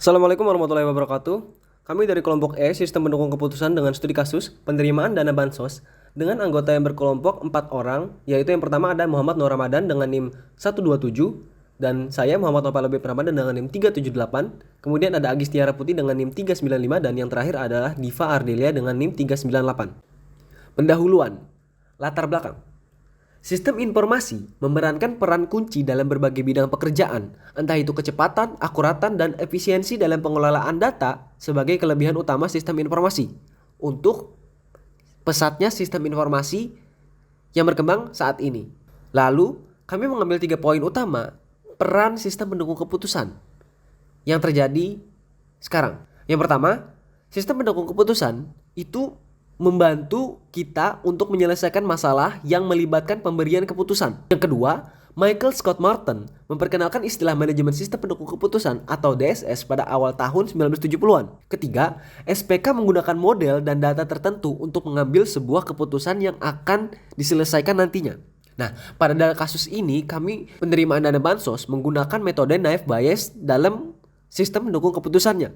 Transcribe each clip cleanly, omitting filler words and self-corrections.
Assalamualaikum warahmatullahi wabarakatuh. Kami dari kelompok E, Sistem Pendukung Keputusan dengan Studi Kasus, Penerimaan Dana Bansos, dengan anggota yang berkelompok 4 orang, yaitu yang pertama ada Muhammad Nur Ramadan dengan NIM 127, dan saya Muhammad Nopal Lebih Ramadan dengan NIM 378, kemudian ada Agis Tiara Putih dengan NIM 395, dan yang terakhir adalah Diva Ardelia dengan NIM 398. Pendahuluan, latar belakang. Sistem informasi memerankan peran kunci dalam berbagai bidang pekerjaan, entah itu kecepatan, akuratan, dan efisiensi dalam pengelolaan data sebagai kelebihan utama sistem informasi. Untuk pesatnya sistem informasi yang berkembang saat ini. Lalu, kami mengambil 3 poin utama peran sistem pendukung keputusan yang terjadi sekarang. Yang pertama, sistem pendukung keputusan itu membantu kita untuk menyelesaikan masalah yang melibatkan pemberian keputusan. Yang kedua, Michael Scott Martin memperkenalkan istilah manajemen sistem pendukung keputusan atau DSS pada awal tahun 1970-an. Ketiga, SPK menggunakan model dan data tertentu untuk mengambil sebuah keputusan yang akan diselesaikan nantinya. Nah, pada kasus ini kami penerimaan dana bansos menggunakan metode naive Bayes dalam sistem pendukung keputusannya.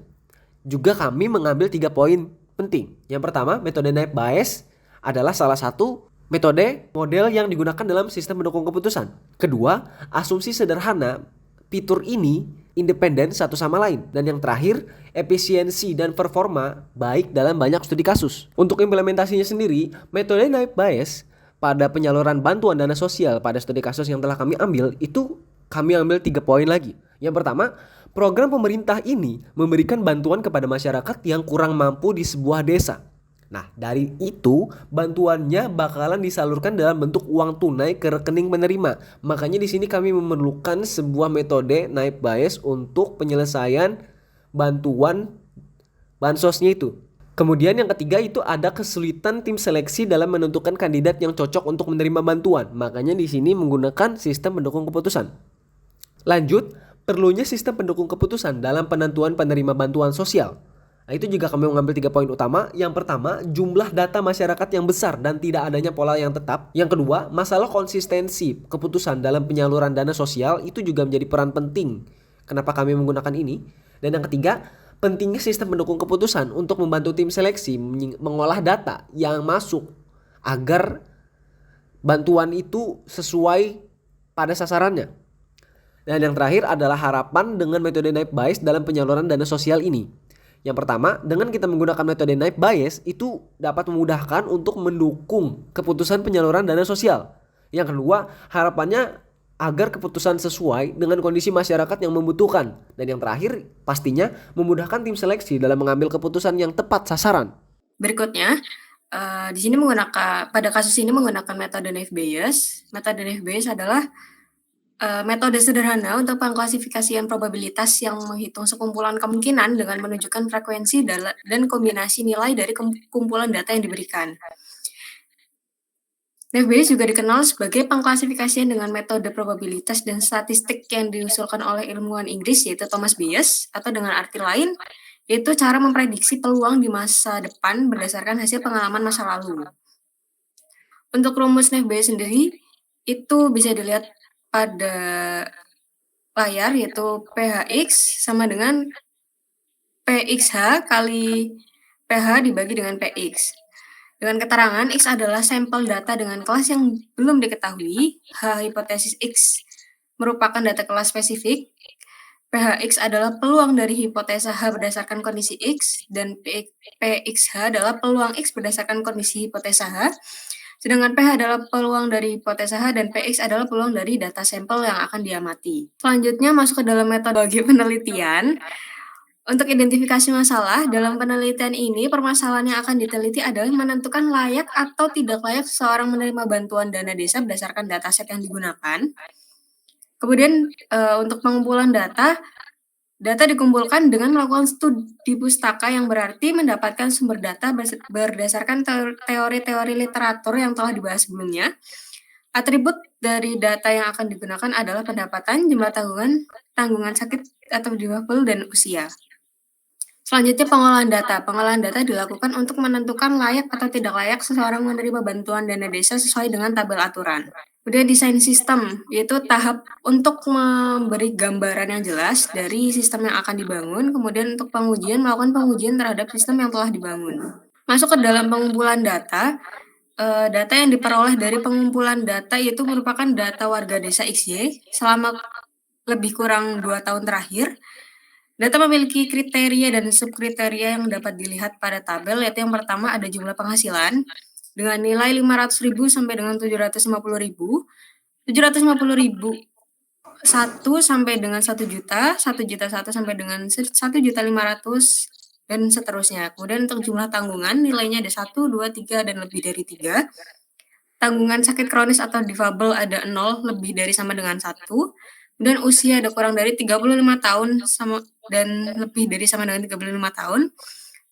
Juga kami mengambil 3 poin penting. Yang pertama, metode naive Bayes adalah salah satu metode model yang digunakan dalam sistem pendukung keputusan. Kedua, asumsi sederhana fitur ini independen satu sama lain. Dan yang terakhir, efisiensi dan performa baik dalam banyak studi kasus. Untuk implementasinya sendiri, metode naive Bayes pada penyaluran bantuan dana sosial pada studi kasus yang telah kami ambil, itu kami ambil 3 poin lagi. Yang pertama, program pemerintah ini memberikan bantuan kepada masyarakat yang kurang mampu di sebuah desa. Nah, dari itu bantuannya bakalan disalurkan dalam bentuk uang tunai ke rekening penerima. Makanya di sini kami memerlukan sebuah metode naive Bayes untuk penyelesaian bantuan bansosnya itu. Kemudian yang ketiga itu ada kesulitan tim seleksi dalam menentukan kandidat yang cocok untuk menerima bantuan. Makanya di sini menggunakan sistem pendukung keputusan. Lanjut, perlunya sistem pendukung keputusan dalam penentuan penerima bantuan sosial. Nah, itu juga kami mengambil 3 poin utama. Yang pertama, jumlah data masyarakat yang besar dan tidak adanya pola yang tetap. Yang kedua, masalah konsistensi keputusan dalam penyaluran dana sosial itu juga menjadi peran penting. Kenapa kami menggunakan ini? Dan yang ketiga, pentingnya sistem pendukung keputusan untuk membantu tim seleksi mengolah data yang masuk agar bantuan itu sesuai pada sasarannya. Dan yang terakhir adalah harapan dengan metode naive Bayes dalam penyaluran dana sosial ini. Yang pertama, dengan kita menggunakan metode naive Bayes itu dapat memudahkan untuk mendukung keputusan penyaluran dana sosial. Yang kedua, harapannya agar keputusan sesuai dengan kondisi masyarakat yang membutuhkan. Dan yang terakhir, pastinya memudahkan tim seleksi dalam mengambil keputusan yang tepat sasaran. Berikutnya, di sini pada kasus ini menggunakan metode naive Bayes. Metode naive Bayes adalah metode sederhana untuk pengklasifikasian probabilitas yang menghitung sekumpulan kemungkinan dengan menunjukkan frekuensi dan kombinasi nilai dari kumpulan data yang diberikan. Naive Bayes juga dikenal sebagai pengklasifikasian dengan metode probabilitas dan statistik yang diusulkan oleh ilmuwan Inggris yaitu Thomas Bayes, atau dengan arti lain yaitu cara memprediksi peluang di masa depan berdasarkan hasil pengalaman masa lalu. Untuk rumus naive Bayes sendiri itu bisa dilihat pada layar, yaitu PHX sama dengan PXH kali PH dibagi dengan PX. Dengan keterangan X adalah sampel data dengan kelas yang belum diketahui, H hipotesis X merupakan data kelas spesifik, PHX adalah peluang dari hipotesa H berdasarkan kondisi X, dan PXH adalah peluang X berdasarkan kondisi hipotesa H, sedangkan PH adalah peluang dari hipotesa H dan PX adalah peluang dari data sampel yang akan diamati. Selanjutnya masuk ke dalam metodologi penelitian. Untuk identifikasi masalah, dalam penelitian ini permasalahan yang akan diteliti adalah menentukan layak atau tidak layak seseorang menerima bantuan dana desa berdasarkan dataset yang digunakan. Kemudian untuk pengumpulan data dikumpulkan dengan melakukan studi pustaka yang berarti mendapatkan sumber data berdasarkan teori-teori literatur yang telah dibahas sebelumnya. Atribut dari data yang akan digunakan adalah pendapatan, jumlah tanggungan sakit atau jiwa full, dan usia. Selanjutnya pengolahan data. Pengolahan data dilakukan untuk menentukan layak atau tidak layak seseorang menerima bantuan dana desa sesuai dengan tabel aturan. Kemudian desain sistem, yaitu tahap untuk memberi gambaran yang jelas dari sistem yang akan dibangun. Kemudian untuk pengujian, melakukan pengujian terhadap sistem yang telah dibangun. Masuk ke dalam pengumpulan data. Data yang diperoleh dari pengumpulan data itu merupakan data warga desa XY selama lebih kurang 2 tahun terakhir. Data memiliki kriteria dan subkriteria yang dapat dilihat pada tabel, yaitu yang pertama ada jumlah penghasilan dengan nilai 500.000 sampai dengan 750.000, 750.000 1 sampai dengan 1 juta, 1 juta 1 sampai dengan 1.500.000 dan seterusnya. Kemudian untuk jumlah tanggungan nilainya ada 1, 2, 3 dan lebih dari 3. Tanggungan sakit kronis atau difabel ada 0, lebih dari sama dengan 1. Dan usia ada kurang dari 35 tahun sama dan lebih dari sama dengan 35 tahun.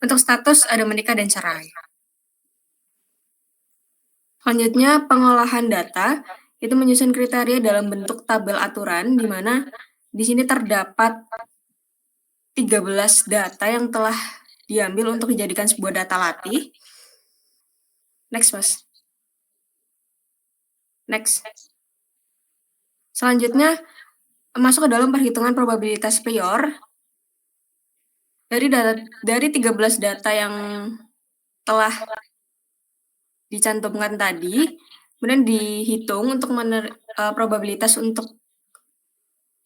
Untuk status ada menikah dan cerai. Selanjutnya pengolahan data itu menyusun kriteria dalam bentuk tabel aturan di mana di sini terdapat 13 data yang telah diambil untuk dijadikan sebuah data latih. Next, Mas. Next. Selanjutnya masuk ke dalam perhitungan probabilitas prior. Dari 13 data yang telah dicantumkan tadi, kemudian dihitung untuk probabilitas untuk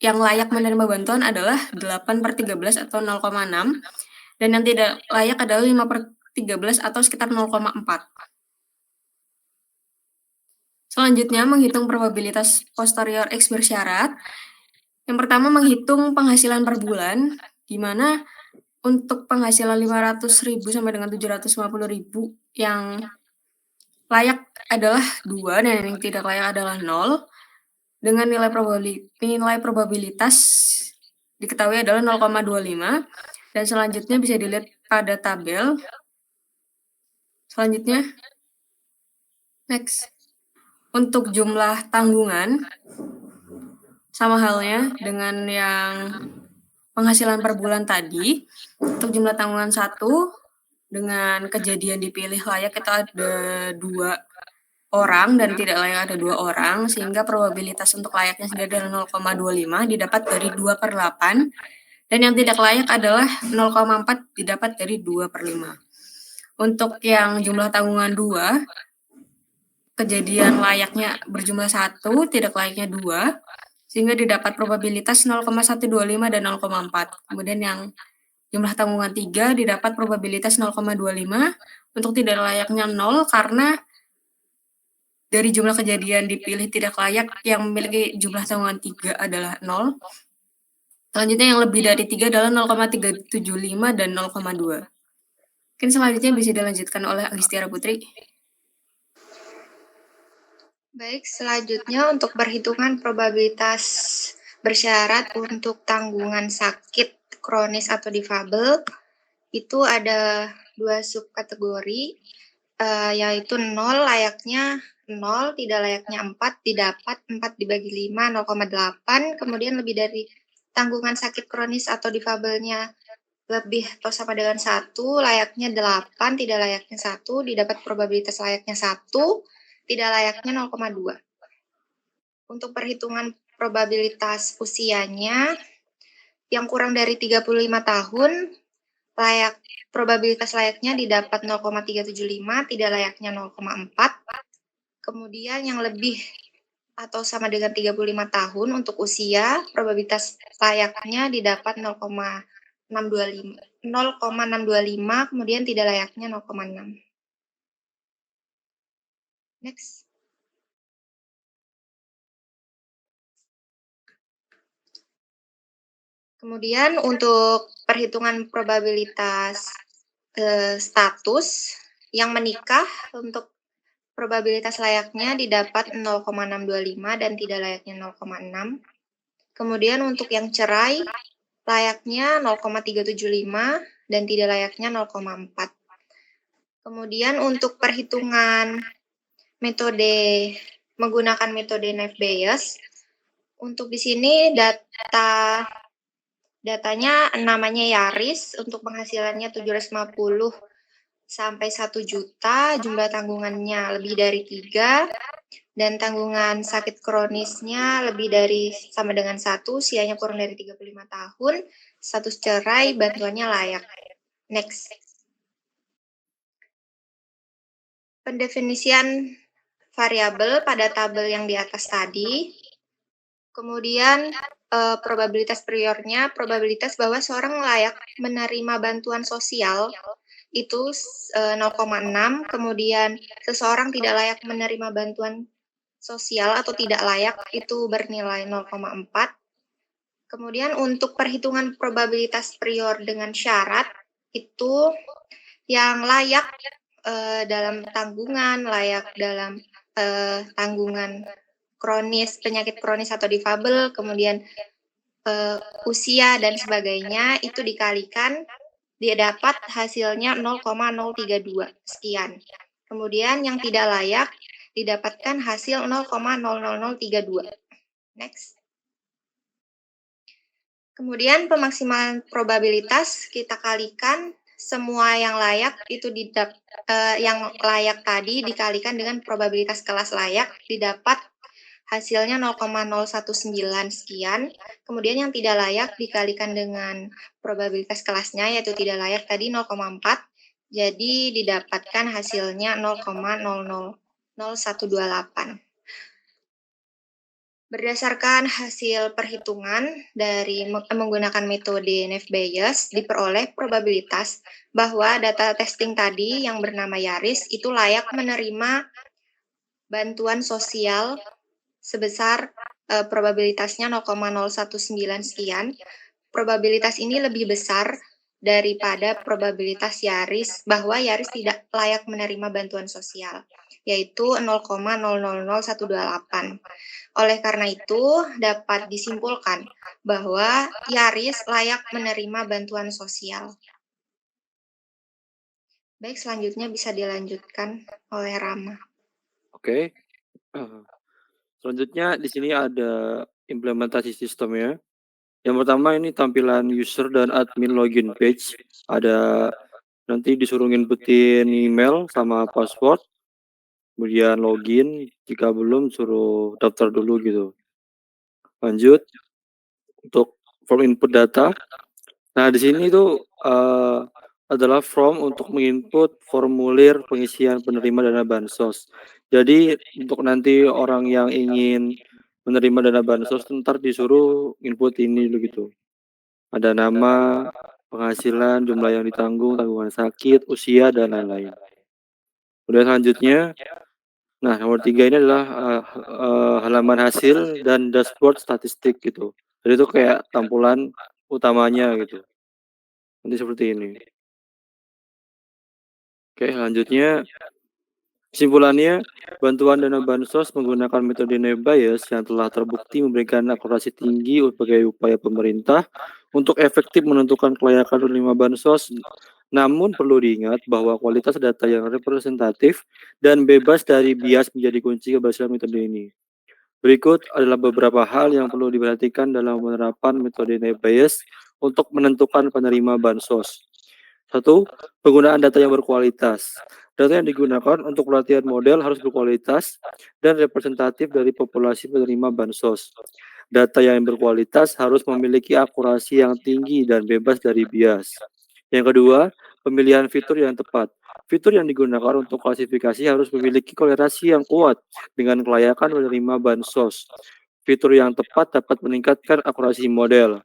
yang layak menerima bantuan adalah 8/13 atau 0,6, dan yang tidak layak adalah 5/13 atau sekitar 0,4. Selanjutnya menghitung probabilitas posterior X bersyarat. Yang pertama menghitung penghasilan per bulan, di mana untuk penghasilan 500.000 sampai dengan 750.000 yang layak adalah 2 dan yang tidak layak adalah 0. Dengan nilai probabilitas diketahui adalah 0,25 dan selanjutnya bisa dilihat pada tabel. Selanjutnya, next. Untuk jumlah tanggungan, sama halnya dengan yang penghasilan per bulan tadi. Untuk jumlah tanggungan 1, dengan kejadian dipilih layak itu ada 2 orang dan tidak layak ada 2 orang, sehingga probabilitas untuk layaknya sendiri adalah 0,25 didapat dari 2/8, dan yang tidak layak adalah 0,4 didapat dari 2/5. Untuk yang jumlah tanggungan 2, kejadian layaknya berjumlah 1, tidak layaknya 2, sehingga didapat probabilitas 0,125 dan 0,4. Kemudian yang jumlah tanggungan 3 didapat probabilitas 0,25, untuk tidak layaknya 0 karena dari jumlah kejadian dipilih tidak layak yang memiliki jumlah tanggungan 3 adalah 0. Selanjutnya yang lebih dari 3 adalah 0,375 dan 0,2. Mungkin selanjutnya bisa dilanjutkan oleh Agistiara Putri. Baik, selanjutnya untuk perhitungan probabilitas bersyarat untuk tanggungan sakit kronis atau difabel, itu ada 2 subkategori, yaitu 0 layaknya 0, tidak layaknya 4, didapat 4 dibagi 5, 0,8, kemudian lebih dari tanggungan sakit kronis atau difabelnya lebih atau sama dengan 1, layaknya 8, tidak layaknya 1, didapat probabilitas layaknya 1, tidak layaknya 0,2. Untuk perhitungan probabilitas usianya, yang kurang dari 35 tahun, probabilitas layaknya didapat 0,375, tidak layaknya 0,4. Kemudian yang lebih atau sama dengan 35 tahun untuk usia, probabilitas layaknya didapat 0,625, kemudian tidak layaknya 0,6. Next. Kemudian untuk perhitungan probabilitas status yang menikah, untuk probabilitas layaknya didapat 0,625 dan tidak layaknya 0,6. Kemudian untuk yang cerai, layaknya 0,375 dan tidak layaknya 0,4. Kemudian untuk perhitungan menggunakan metode Naive Bayes, untuk di sini data Datanya namanya Yaris, untuk penghasilannya 750 sampai 1 juta, jumlah tanggungannya lebih dari 3, dan tanggungan sakit kronisnya lebih dari sama dengan 1, usianya kurang dari 35 tahun, status cerai, bantuannya layak. Next. Pendefinisian variabel pada tabel yang di atas tadi. Kemudian probabilitas priornya, probabilitas bahwa seorang layak menerima bantuan sosial itu 0,6, kemudian seseorang tidak layak menerima bantuan sosial atau tidak layak itu bernilai 0,4. Kemudian untuk perhitungan probabilitas prior dengan syarat itu yang layak dalam tanggungan, layak dalam tanggungan kronis, penyakit kronis atau difabel, kemudian usia dan sebagainya itu dikalikan, dia dapat hasilnya 0,032 sekian. Kemudian yang tidak layak didapatkan hasil 0,00032. Next. Kemudian pemaksimalan probabilitas kita kalikan semua yang layak itu yang layak tadi dikalikan dengan probabilitas kelas layak didapat hasilnya 0,019 sekian. Kemudian yang tidak layak dikalikan dengan probabilitas kelasnya yaitu tidak layak tadi 0,4. Jadi didapatkan hasilnya 0,000128. Berdasarkan hasil perhitungan dari menggunakan metode Naive-Bayes, diperoleh probabilitas bahwa data testing tadi yang bernama Yaris itu layak menerima bantuan sosial sebesar probabilitasnya 0,019 sekian. Probabilitas ini lebih besar daripada probabilitas Yaris bahwa Yaris tidak layak menerima bantuan sosial, yaitu 0,000128. Oleh karena itu, dapat disimpulkan bahwa Yaris layak menerima bantuan sosial. Baik, selanjutnya bisa dilanjutkan oleh Rama. Oke. Selanjutnya di sini ada implementasi sistemnya. Yang pertama ini tampilan user dan admin login page. Ada nanti disuruh inputin email sama password. Kemudian login, jika belum suruh daftar dulu gitu. Lanjut untuk form input data. Nah, di sini tuh adalah form untuk menginput formulir pengisian penerima dana bansos. Jadi untuk nanti orang yang ingin menerima dana bansos ntar disuruh input ini dulu gitu. Ada nama, penghasilan, jumlah yang ditanggung, tanggungan sakit, usia, dan lain-lain. Kemudian selanjutnya, nah nomor 3 ini adalah halaman hasil dan dashboard statistik gitu. Jadi itu kayak tampilan utamanya gitu. Nanti seperti ini. Oke, selanjutnya kesimpulannya, bantuan dana bansos menggunakan metode Naive-Bayes yang telah terbukti memberikan akurasi tinggi sebagai upaya pemerintah untuk efektif menentukan kelayakan penerima bansos. Namun perlu diingat bahwa kualitas data yang representatif dan bebas dari bias menjadi kunci keberhasilan metode ini. Berikut adalah beberapa hal yang perlu diperhatikan dalam penerapan metode Naive-Bayes untuk menentukan penerima bansos. 1. Penggunaan data yang berkualitas. Data yang digunakan untuk pelatihan model harus berkualitas dan representatif dari populasi penerima bansos. Data yang berkualitas harus memiliki akurasi yang tinggi dan bebas dari bias. Yang kedua, pemilihan fitur yang tepat. Fitur yang digunakan untuk klasifikasi harus memiliki kolerasi yang kuat dengan kelayakan penerima bansos. Fitur yang tepat dapat meningkatkan akurasi model.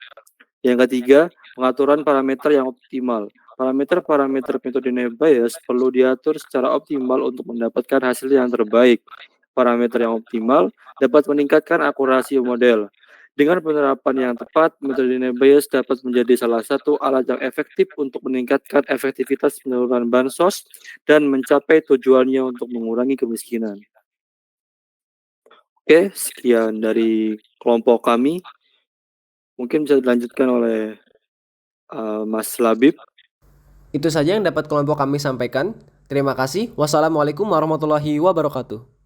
Yang ketiga, pengaturan parameter yang optimal. Parameter-parameter metode Naive-Bayes perlu diatur secara optimal untuk mendapatkan hasil yang terbaik. Parameter yang optimal dapat meningkatkan akurasi model. Dengan penerapan yang tepat, metode Naive-Bayes dapat menjadi salah satu alat yang efektif untuk meningkatkan efektivitas penyaluran bansos dan mencapai tujuannya untuk mengurangi kemiskinan. Oke, sekian dari kelompok kami. Mungkin bisa dilanjutkan oleh Mas Labib. Itu saja yang dapat kelompok kami sampaikan. Terima kasih. Wassalamualaikum warahmatullahi wabarakatuh.